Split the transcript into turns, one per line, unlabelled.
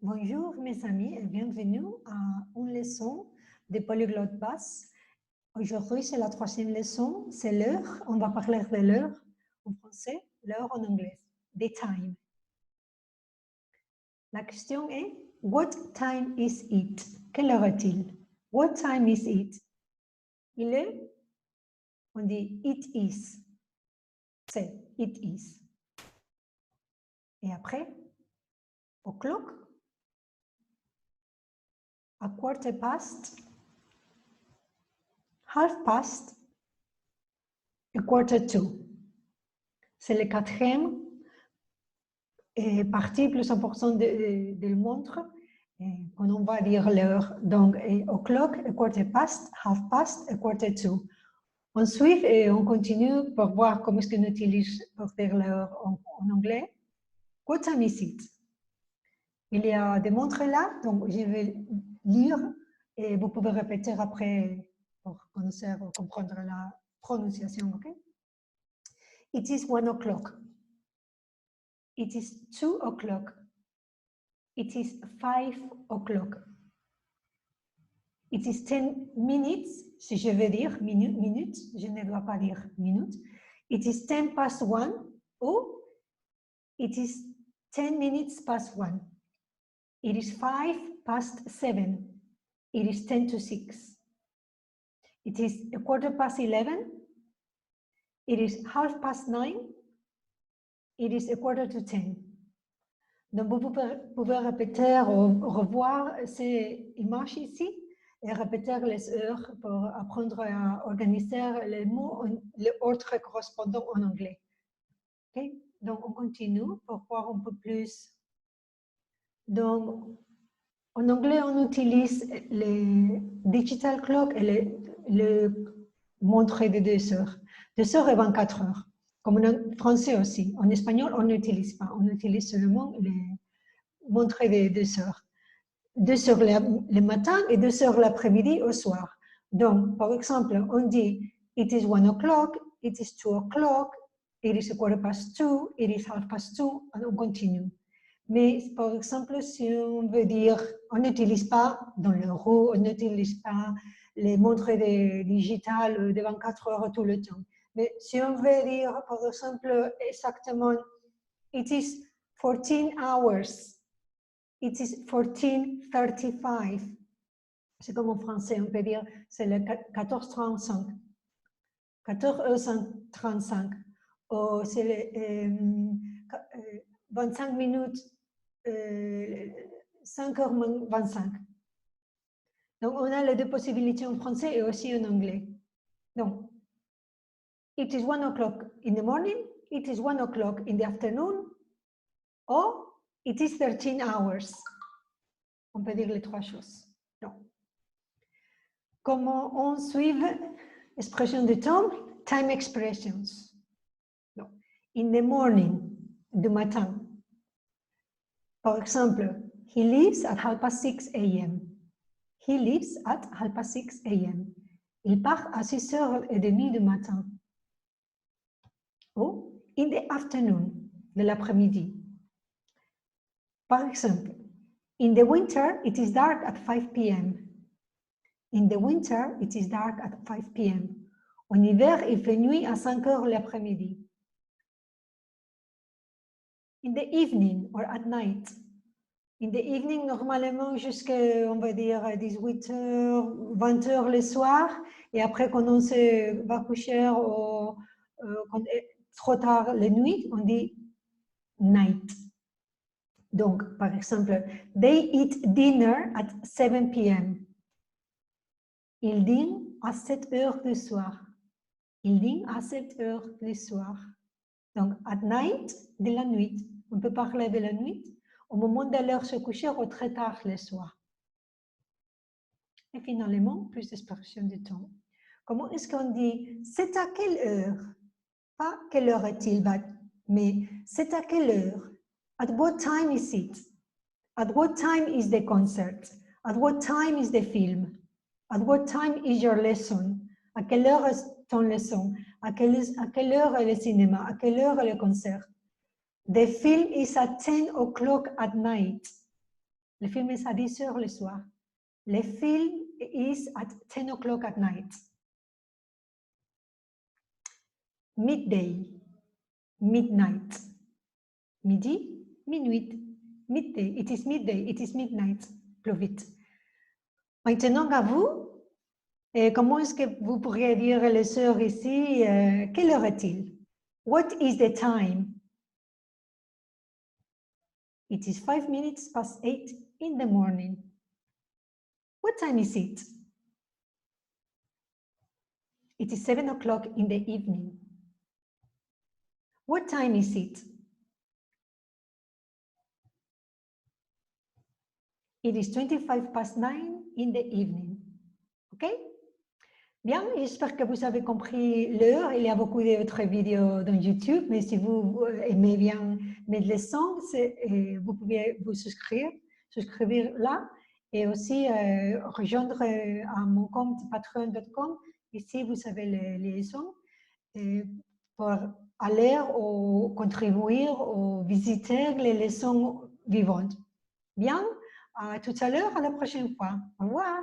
Bonjour mes amis et bienvenue à une leçon de Polyglotte Basse. Aujourd'hui, c'est la troisième leçon, c'est l'heure. On va parler de l'heure en français, l'heure en anglais, the time. La question est, what time is it? Quelle heure est-il? What time is it? Il est, on dit it is. C'est it is. Et après, o'clock, a quarter past, half past, a quarter to. C'est le quatrième partie plus importante de montre quand on va dire l'heure. Donc, o'clock, a quarter past, half past, a quarter to. On suit et on continue pour voir comment est-ce qu'on utilise pour dire l'heure en anglais. What time is it? Il y a des montres là, donc je vais lire et vous pouvez répéter après pour comprendre la prononciation, ok? It is 1 o'clock. It is 2 o'clock. It is 5 o'clock. It is 10 minutes, si je veux dire minutes, je ne dois pas dire minutes. It is 10 past 1 ou it is 10 minutes past 1. It is 5 past 7. It is 10 to 6. It is a quarter past 11. It is half past 9. It is a quarter to 10. Donc, vous pouvez répéter ou revoir ces images ici et répéter les heures pour apprendre à organiser les mots, l'ordre correspondant en anglais. Okay? Donc, on continue pour voir un peu plus. Donc, en anglais, on utilise les digital clock et le montre de 2 heures. 2 heures et 24 heures. Comme en français aussi. En espagnol, on n'utilise pas. On utilise seulement les montres de 2 heures. 2 heures le matin et 2 heures l'après-midi au soir. Donc, par exemple, on dit it is 1 o'clock, it is 2 o'clock, it is a quarter past 2, it is half past 2, et on continue. Mais, par exemple, si on veut dire, on n'utilise pas dans l'euro, on n'utilise pas les montres digitales de 24 heures tout le temps. Mais si on veut dire, par exemple, exactement, it is 14 hours, it is 14:35. C'est comme en français, on peut dire, c'est le 14:35. 14h35. Ou c'est le 25 minutes, 5h25. Donc, on a les deux possibilités en français et aussi en anglais. Donc, it is 1 o'clock in the morning, it is 1 o'clock in the afternoon, or it is 13 hours. On peut dire les trois choses. Donc, comment on suit expression de temps? Time expressions. Donc, in the morning, du matin. Par exemple, he leaves at 6:30 a.m. He leaves at 6:30 a.m. Il part à 6h30 du matin. Ou in the afternoon, de l'après-midi. Par exemple, in the winter, it is dark at 5 p.m. In the winter, it is dark at 5 p.m. En hiver, il fait nuit à 5h l'après-midi. In the evening or at night. In the evening, normalement, jusqu'à, on va dire, 18h, 20h le soir. Et après, quand on se va coucher ou trop tard la nuit, on dit night. Donc, par exemple, they eat dinner at 7 p.m. Ils dînent à 7 heures du soir. Ils dînent à 7 heures du soir. Donc, at night, de la nuit. On peut parler de la nuit au moment de leur se coucher ou très tard le soir. Et finalement, plus d'expression du temps. Comment est-ce qu'on dit c'est à quelle heure? Pas quelle heure est-il, mais c'est à quelle heure? At what time is it? At what time is the concert? At what time is the film? At what time is your lesson? À quelle heure est ton leçon? À quelle heure est le cinéma? À quelle heure est le concert? The film is at 10 o'clock at night. Le film est à 10 heures le soir. Le film is at 10 o'clock at night. Midday, midnight. Midi, minuit. Midday, it is midnight. Plus vite. Maintenant, à vous, comment est-ce que vous pourriez dire les heures ici? Quelle heure est-il? What is the time? It is 5 minutes past 8 in the morning. What time is it? It is 7 o'clock in the evening. What time is it? It is 25 past 9 in the evening. OK? Bien, j'espère que vous avez compris l'heure. Il y a beaucoup d'autres vidéos dans YouTube, mais si vous aimez bien mes leçons, vous pouvez vous souscrire là et aussi rejoindre à mon compte patreon.com. Ici, vous avez les leçons pour aller ou contribuer ou visiter les leçons vivantes. Bien, à tout à l'heure, à la prochaine fois. Au revoir.